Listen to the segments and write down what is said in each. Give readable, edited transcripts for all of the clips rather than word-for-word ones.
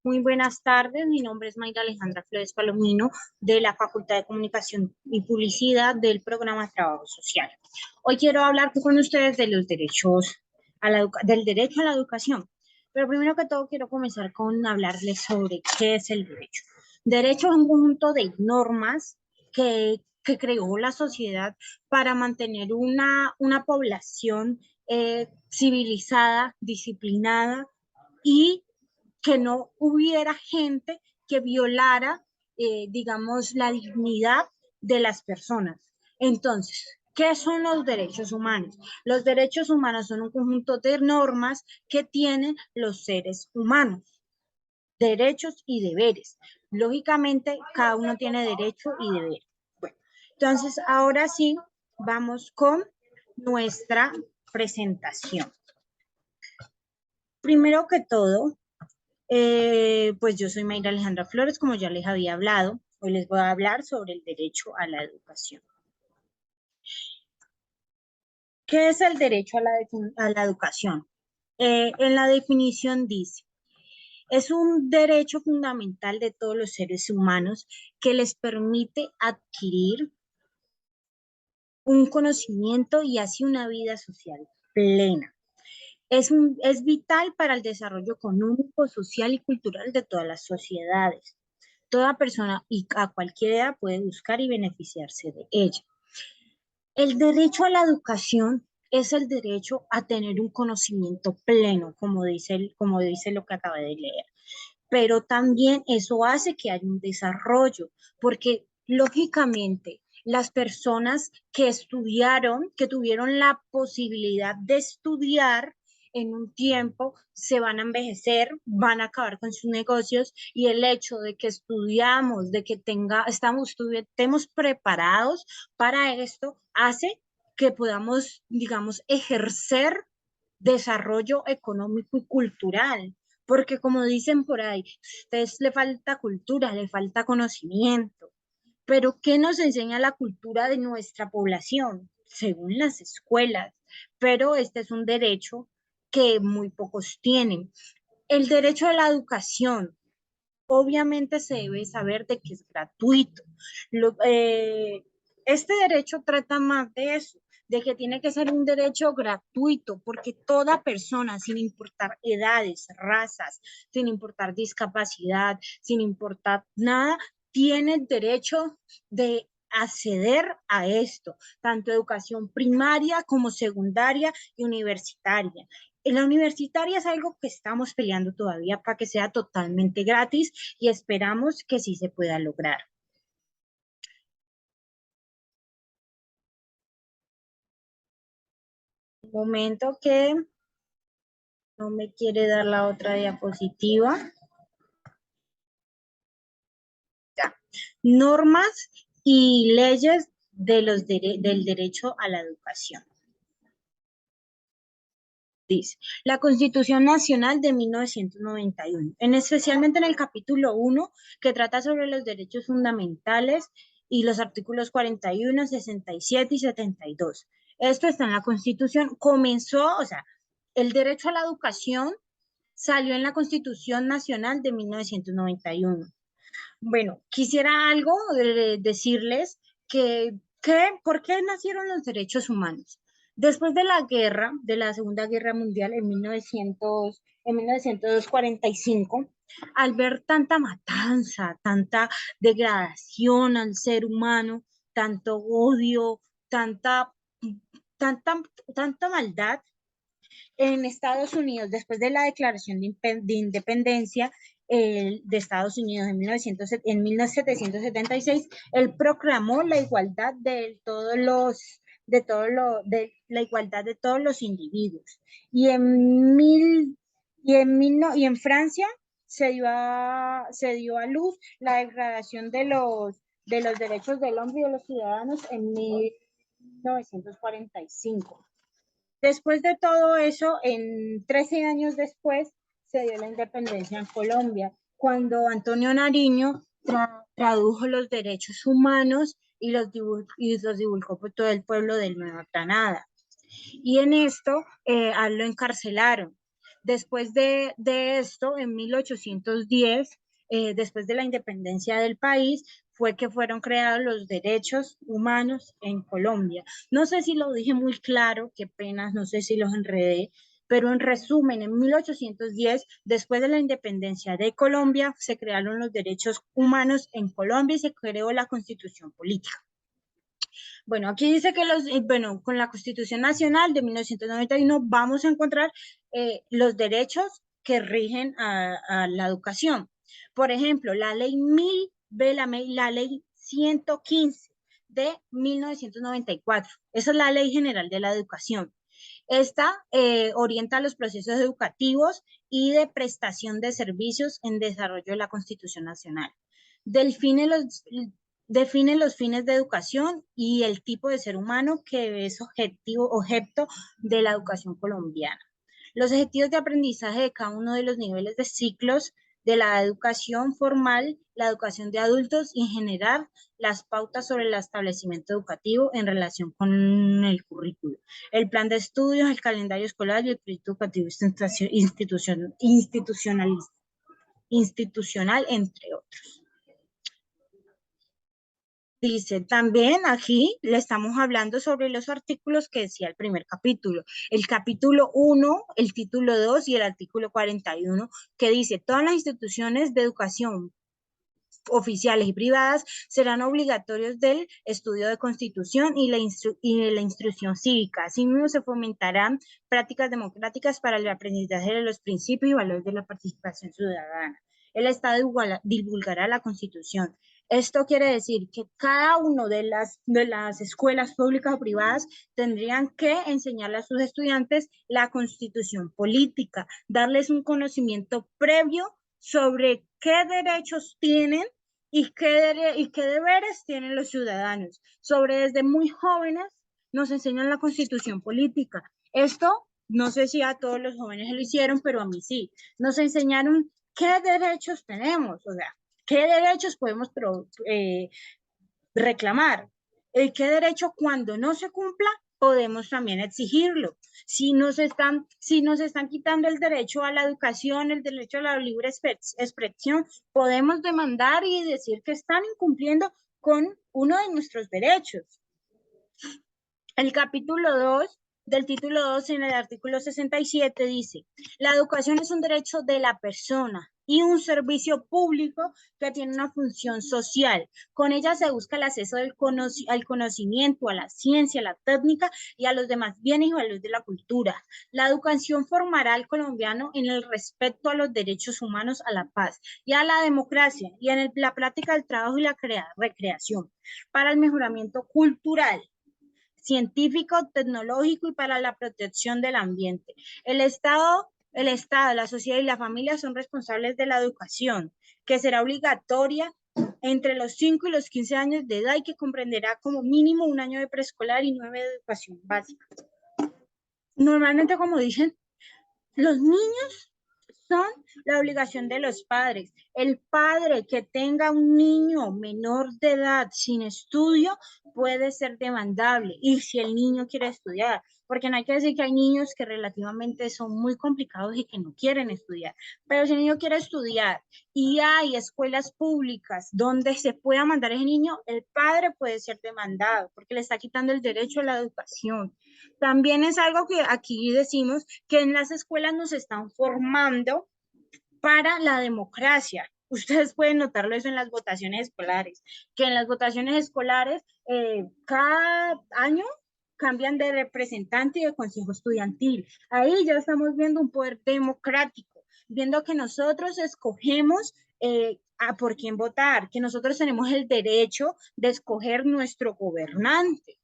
Muy buenas tardes, mi nombre es Mayra Alejandra Flores Palomino de la Facultad de Comunicación y Publicidad del programa de Trabajo Social. Hoy quiero hablar con ustedes de los derechos del derecho a la educación. Pero primero que todo quiero comenzar con hablarles sobre qué es el derecho. Derecho es un conjunto de normas que creó la sociedad para mantener una población civilizada, disciplinada y que no hubiera gente que violara, digamos, la dignidad de las personas. Entonces, ¿qué son los derechos humanos? Los derechos humanos son un conjunto de normas que tienen los seres humanos, derechos y deberes. Lógicamente, cada uno tiene derecho y deber. Bueno, entonces, ahora sí, vamos con nuestra presentación. Primero que todo, pues yo soy Mayra Alejandra Flores, como ya les había hablado. Hoy les voy a hablar sobre el derecho a la educación. ¿Qué es el derecho a la educación? En la definición dice, es un derecho fundamental de todos los seres humanos que les permite adquirir un conocimiento y así una vida social plena. Es vital para el desarrollo económico, social y cultural de todas las sociedades. Toda persona y a cualquier edad puede buscar y beneficiarse de ella. El derecho a la educación es el derecho a tener un conocimiento pleno, como dice lo que acaba de leer. Pero también eso hace que haya un desarrollo, porque lógicamente las personas que estudiaron, que tuvieron la posibilidad de estudiar en un tiempo, se van a envejecer, van a acabar con sus negocios y el hecho de que estudiamos, de que estemos preparados para esto, hace que podamos, digamos, ejercer desarrollo económico y cultural. Porque como dicen por ahí, a ustedes le falta cultura, le falta conocimiento. Pero ¿qué nos enseña la cultura de nuestra población? Según las escuelas. Pero este es un derecho que muy pocos tienen. El derecho a la educación. Obviamente se debe saber de que es gratuito. Lo- eh, este derecho trata más de eso, de que tiene que ser un derecho gratuito, porque toda persona, sin importar edades, razas, sin importar discapacidad, sin importar nada, tiene el derecho de acceder a esto, tanto educación primaria como secundaria y universitaria. En la universitaria es algo que estamos peleando todavía para que sea totalmente gratis y esperamos que sí se pueda lograr. Un momento que no me quiere dar la otra diapositiva. Ya. Normas y leyes del derecho a la educación. Dice, la Constitución Nacional de 1991, especialmente en el capítulo 1, que trata sobre los derechos fundamentales y los artículos 41, 67 y 72. Esto está en la Constitución. Comenzó, o sea, el derecho a la educación salió en la Constitución Nacional de 1991. Bueno, quisiera algo decirles ¿por qué nacieron los derechos humanos? Después de la guerra, de la Segunda Guerra Mundial en 1945, al ver tanta matanza, tanta degradación al ser humano, tanto odio, tanta, tanta, tanta maldad, en Estados Unidos, después de la declaración de independencia de Estados Unidos en 1776, él proclamó la igualdad de la igualdad de todos los individuos. Y y en Francia se dio a luz la declaración de los derechos del hombre y de los ciudadanos en 1945. Después de todo eso, en 13 años después, se dio la independencia en Colombia, cuando Antonio Nariño tradujo los derechos humanos y los divulgó por todo el pueblo de Nueva Granada. Y en esto a él lo encarcelaron. Después de esto, en 1810, después de la independencia del país, fue que fueron creados los derechos humanos en Colombia. No sé si lo dije muy claro, qué pena, no sé si los enredé, pero en resumen, en 1810, después de la independencia de Colombia, se crearon los derechos humanos en Colombia y se creó la Constitución Política. Bueno, aquí dice que bueno, con la Constitución Nacional de 1991 vamos a encontrar los derechos que rigen a la educación. Por ejemplo, la ley 1000, la ley 115 de 1994. Esa es la ley general de la educación. Esta orienta los procesos educativos y de prestación de servicios en desarrollo de la Constitución Nacional. Define los, define los fines de educación y el tipo de ser humano que es objeto de la educación colombiana. Los objetivos de aprendizaje de cada uno de los niveles de ciclos de la educación formal, la educación de adultos y en general las pautas sobre el establecimiento educativo en relación con el currículo, el plan de estudios, el calendario escolar y el proyecto educativo institucional, entre otros. Dice, también aquí le estamos hablando sobre los artículos que decía el primer capítulo. El capítulo 1, el título 2 y el artículo 41, que dice, todas las instituciones de educación oficiales y privadas serán obligatorios del estudio de constitución y la instrucción cívica. Asimismo, se fomentarán prácticas democráticas para el aprendizaje de los principios y valores de la participación ciudadana. El Estado divulgará la constitución. Esto quiere decir que cada una de las escuelas públicas o privadas tendrían que enseñarle a sus estudiantes la constitución política, darles un conocimiento previo sobre qué derechos tienen y qué deberes tienen los ciudadanos. Sobre desde muy jóvenes nos enseñan la constitución política. Esto, no sé si a todos los jóvenes lo hicieron, pero a mí sí. Nos enseñaron qué derechos tenemos, o sea, qué derechos podemos reclamar. ¿Qué derecho cuando no se cumpla podemos también exigirlo? Si nos están quitando el derecho a la educación, el derecho a la libre expresión, podemos demandar y decir que están incumpliendo con uno de nuestros derechos. El capítulo 2 del título 2 en el artículo 67 dice, la educación es un derecho de la persona y un servicio público que tiene una función social. Con ella se busca el acceso al conocimiento, a la ciencia, a la técnica y a los demás bienes y valores de la cultura. La educación formará al colombiano en el respeto a los derechos humanos, a la paz y a la democracia y en la práctica del trabajo y la recreación para el mejoramiento cultural, científico, tecnológico y para la protección del ambiente. El Estado, la sociedad y la familia son responsables de la educación, que será obligatoria entre los 5 y los 15 años de edad y que comprenderá como mínimo un año de preescolar y 9 de educación básica. Normalmente, como dicen, los niños son la obligación de los padres. El padre que tenga un niño menor de edad sin estudio puede ser demandable. Y si el niño quiere estudiar, porque no hay que decir que hay niños que relativamente son muy complicados y que no quieren estudiar. Pero si el niño quiere estudiar y hay escuelas públicas donde se pueda mandar a ese niño, el padre puede ser demandado porque le está quitando el derecho a la educación. También es algo que aquí decimos que en las escuelas nos están formando para la democracia. Ustedes pueden notarlo eso en las votaciones escolares, que en las votaciones escolares cada año cambian de representante y de consejo estudiantil. Ahí ya estamos viendo un poder democrático, viendo que nosotros escogemos a por quién votar, que nosotros tenemos el derecho de escoger nuestro gobernante.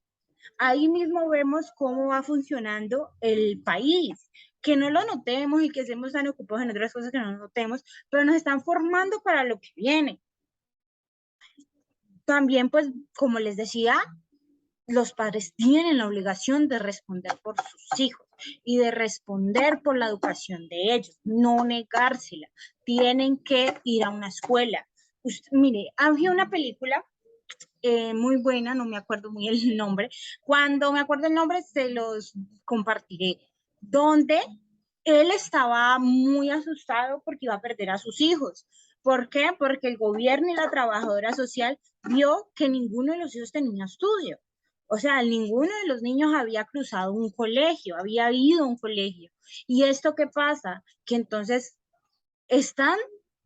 Ahí mismo vemos cómo va funcionando el país, que no lo notemos y que estemos tan ocupados en otras cosas que no notemos, pero nos están formando para lo que viene. También, pues, como les decía, los padres tienen la obligación de responder por sus hijos y de responder por la educación de ellos, no negársela. Tienen que ir a una escuela. Mire, había una película muy buena, no me acuerdo muy el nombre. Cuando me acuerdo el nombre, se los compartiré. Donde él estaba muy asustado porque iba a perder a sus hijos. ¿Por qué? Porque el gobierno y la trabajadora social vio que ninguno de los hijos tenía estudio. O sea, ninguno de los niños había cruzado un colegio, había ido a un colegio. ¿Y esto qué pasa? Que entonces están,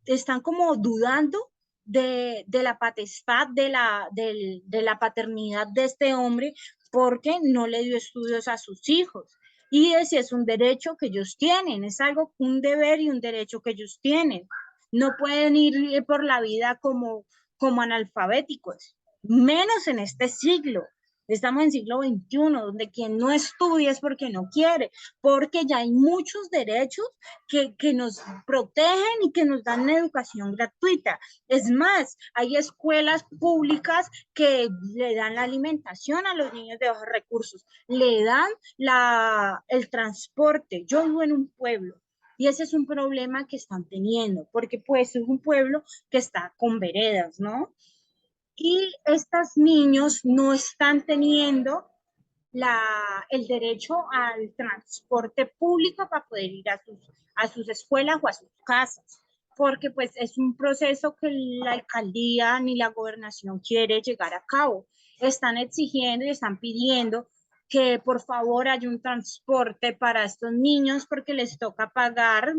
están como dudando de la potestad, de la paternidad de este hombre porque no le dio estudios a sus hijos. Y ese es un derecho que ellos tienen, es algo, un deber y un derecho que ellos tienen. No pueden ir por la vida como analfabéticos, menos en este siglo. Estamos en siglo XXI, donde quien no estudia es porque no quiere, porque ya hay muchos derechos que nos protegen y que nos dan una educación gratuita. Es más, hay escuelas públicas que le dan la alimentación a los niños de bajos recursos, le dan el transporte. Yo vivo en un pueblo y ese es un problema que están teniendo, porque pues es un pueblo que está con veredas, ¿no? Y estos niños no están teniendo el derecho al transporte público para poder ir a sus escuelas o a sus casas, porque pues es un proceso que la alcaldía ni la gobernación quiere llegar a cabo. Están exigiendo y están pidiendo que por favor haya un transporte para estos niños porque les toca pagar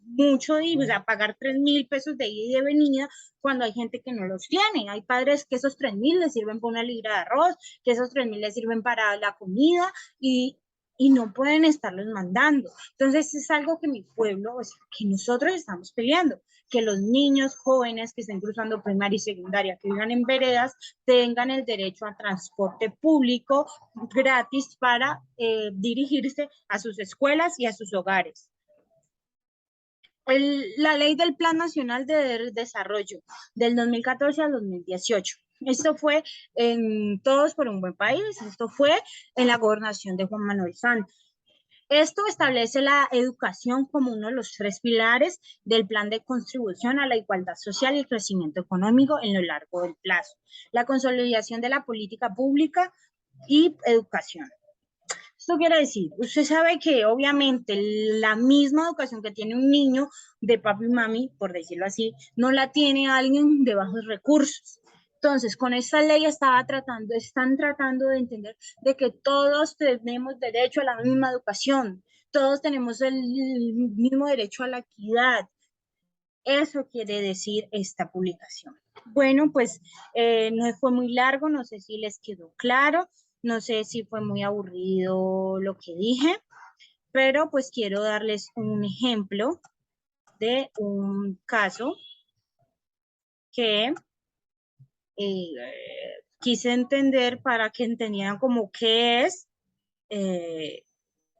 mucho, o sea, pagar 3.000 pesos de ida y de venida cuando hay gente que no los tiene. Hay padres que esos 3.000 les sirven para una libra de arroz, que esos 3.000 les sirven para la comida y no pueden estarlos mandando. Entonces es algo que mi pueblo, o sea, que nosotros estamos pidiendo, que los niños jóvenes que estén cruzando primaria y secundaria, que vivan en veredas, tengan el derecho a transporte público gratis para dirigirse a sus escuelas y a sus hogares. La ley del Plan Nacional de Desarrollo del 2014 al 2018. Esto fue en Todos por un Buen País, esto fue en la gobernación de Juan Manuel Santos. Esto establece la educación como uno de los tres pilares del plan de contribución a la igualdad social y el crecimiento económico en lo largo del plazo. La consolidación de la política pública y educación. Esto quiere decir, usted sabe que obviamente la misma educación que tiene un niño de papi y mami, por decirlo así, no la tiene alguien de bajos recursos. Entonces, con esta ley están tratando de entender de que todos tenemos derecho a la misma educación, todos tenemos el mismo derecho a la equidad. Eso quiere decir esta publicación. Bueno, pues no fue muy largo, no sé si les quedó claro, no sé si fue muy aburrido lo que dije, pero pues quiero darles un ejemplo de un caso que quise entender para que entendieran como qué es, eh,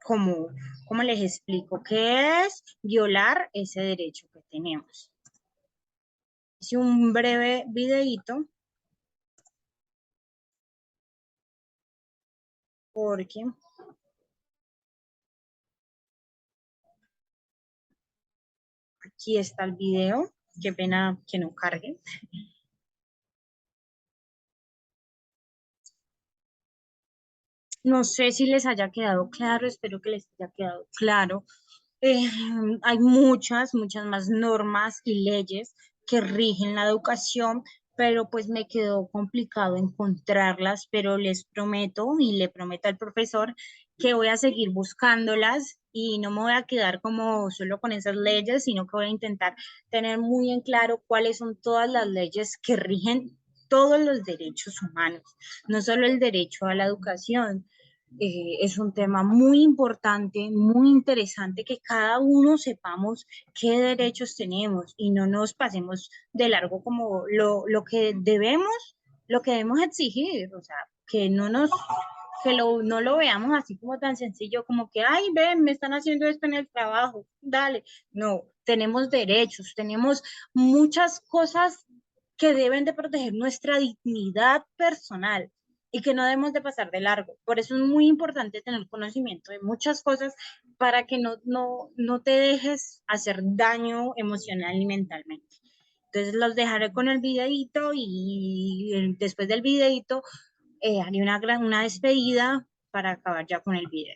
como, ¿cómo les explico? ¿Qué es violar ese derecho que tenemos? Hice un breve videíto porque aquí está el video. Qué pena que no cargue. No sé si les haya quedado claro, espero que les haya quedado claro. Eh, Hay muchas más normas y leyes que rigen la educación, pero pues me quedó complicado encontrarlas, pero les prometo y le prometo al profesor que voy a seguir buscándolas y no me voy a quedar como solo con esas leyes, sino que voy a intentar tener muy en claro cuáles son todas las leyes que rigen todos los derechos humanos, no solo el derecho a la educación. Es un tema muy importante, muy interesante, que cada uno sepamos qué derechos tenemos y no nos pasemos de largo como lo que debemos exigir, o sea, que no nos, no lo veamos así como tan sencillo como que, ay, ven, me están haciendo esto en el trabajo, dale. No, tenemos derechos, tenemos muchas cosas que deben de proteger nuestra dignidad personal y que no debemos de pasar de largo. Por eso es muy importante tener conocimiento de muchas cosas para que no te dejes hacer daño emocional y mentalmente. Entonces los dejaré con el videito y después del videito haré una despedida para acabar ya con el video.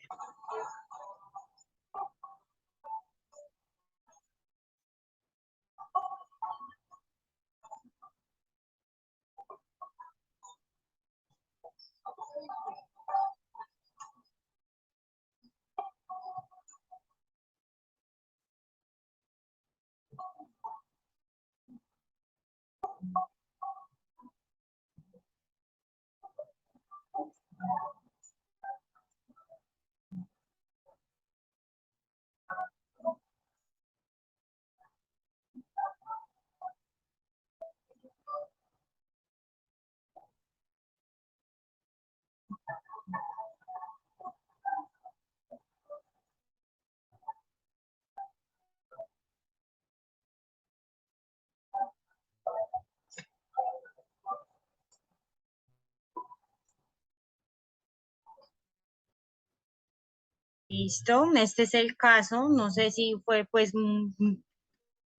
Listo, este es el caso. No sé si fue pues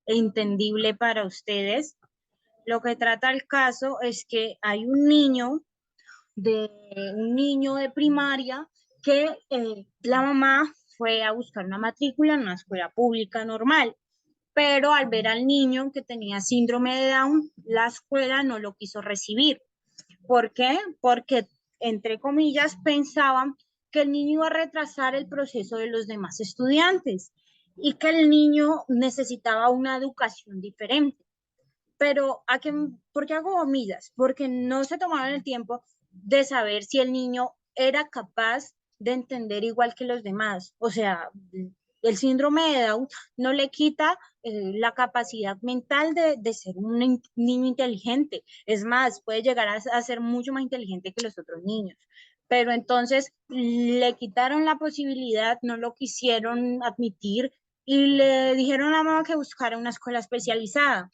entendible para ustedes. Lo que trata el caso es que hay de un niño de primaria que la mamá fue a buscar una matrícula en una escuela pública normal, pero al ver al niño que tenía síndrome de Down, la escuela no lo quiso recibir. ¿Por qué? Porque, entre comillas, pensaban que el niño iba a retrasar el proceso de los demás estudiantes y que el niño necesitaba una educación diferente. Pero, ¿por qué hago comillas? Porque no se tomaron el tiempo de saber si el niño era capaz de entender igual que los demás. O sea, el síndrome de Down no le quita la capacidad mental de ser un niño inteligente. Es más, puede llegar a ser mucho más inteligente que los otros niños. Pero entonces le quitaron la posibilidad, no lo quisieron admitir y le dijeron a la mamá que buscara una escuela especializada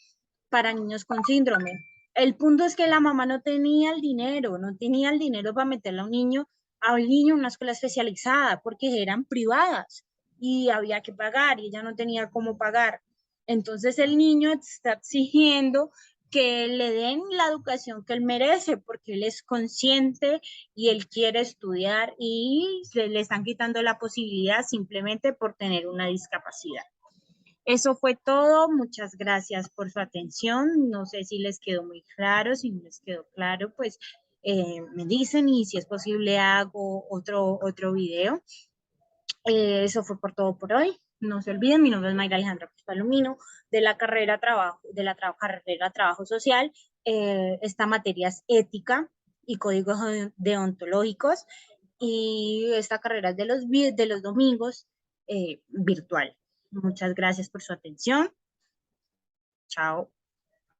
para niños con síndrome. El punto es que la mamá no tenía el dinero, no tenía el dinero para meterle a un niño en una escuela especializada, porque eran privadas y había que pagar y ella no tenía cómo pagar. Entonces el niño está exigiendo que le den la educación que él merece, porque él es consciente y él quiere estudiar y le están quitando la posibilidad simplemente por tener una discapacidad. Eso fue todo. Muchas gracias por su atención. No sé si les quedó muy claro. Si no les quedó claro, pues me dicen y si es posible hago otro video. Eso fue por todo por hoy. No se olviden, mi nombre es Mayra Alejandra Palomino, de la carrera Trabajo Social. Esta materia es ética y códigos deontológicos y esta carrera es de los domingos virtual. Muchas gracias por su atención. Chao.